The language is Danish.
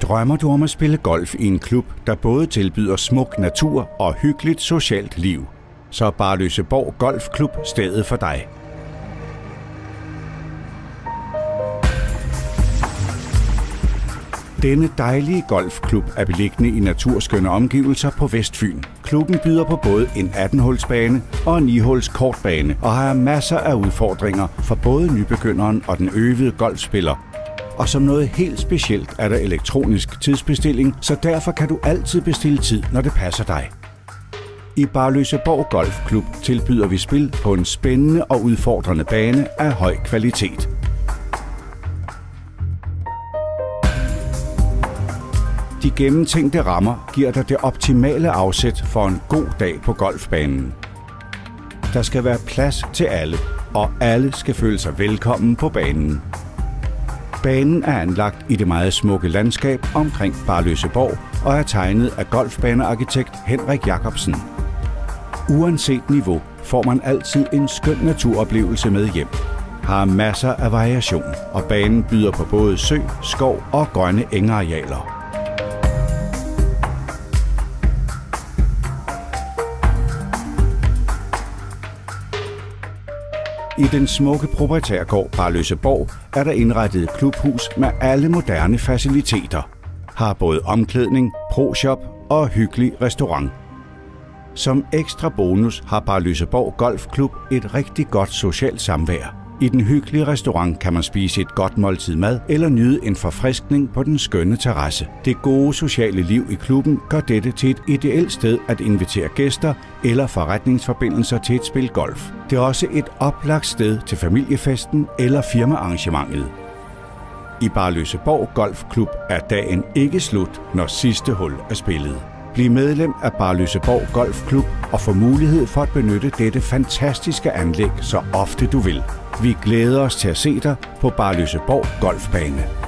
Drømmer du om at spille golf i en klub, der både tilbyder smuk natur og hyggeligt socialt liv, så er Barløseborg Golfklub stedet for dig. Denne dejlige golfklub er beliggende i naturskønne omgivelser på Vestfyn. Klubben byder på både en 18-hulsbane og en 9-huls kortbane og har masser af udfordringer for både nybegynderen og den øvede golfspiller. Og som noget helt specielt er der elektronisk tidsbestilling, så derfor kan du altid bestille tid, når det passer dig. I Barløseborg Golfklub tilbyder vi spil på en spændende og udfordrende bane af høj kvalitet. De gennemtænkte rammer giver dig det optimale afsæt for en god dag på golfbanen. Der skal være plads til alle, og alle skal føle sig velkommen på banen. Banen er anlagt i det meget smukke landskab omkring Barløseborg og er tegnet af golfbanearkitekt Henrik Jacobsen. Uanset niveau får man altid en skøn naturoplevelse med hjem. Har masser af variation, og banen byder på både sø, skov og grønne engarealer. I den smukke proprietærgård Barløseborg er der indrettet et klubhus med alle moderne faciliteter. Har både omklædning, pro-shop og hyggelig restaurant. Som ekstra bonus har Barløseborg Golfklub et rigtig godt socialt samvær. I den hyggelige restaurant kan man spise et godt måltid mad eller nyde en forfriskning på den skønne terrasse. Det gode sociale liv i klubben gør dette til et ideelt sted at invitere gæster eller forretningsforbindelser til et spil golf. Det er også et oplagt sted til familiefesten eller firmaarrangementet. I Barløseborg Golfklub er dagen ikke slut, når sidste hul er spillet. Bliv medlem af Barløseborg Golfklub og få mulighed for at benytte dette fantastiske anlæg så ofte du vil. Vi glæder os til at se dig på Barløseborg Golfbane.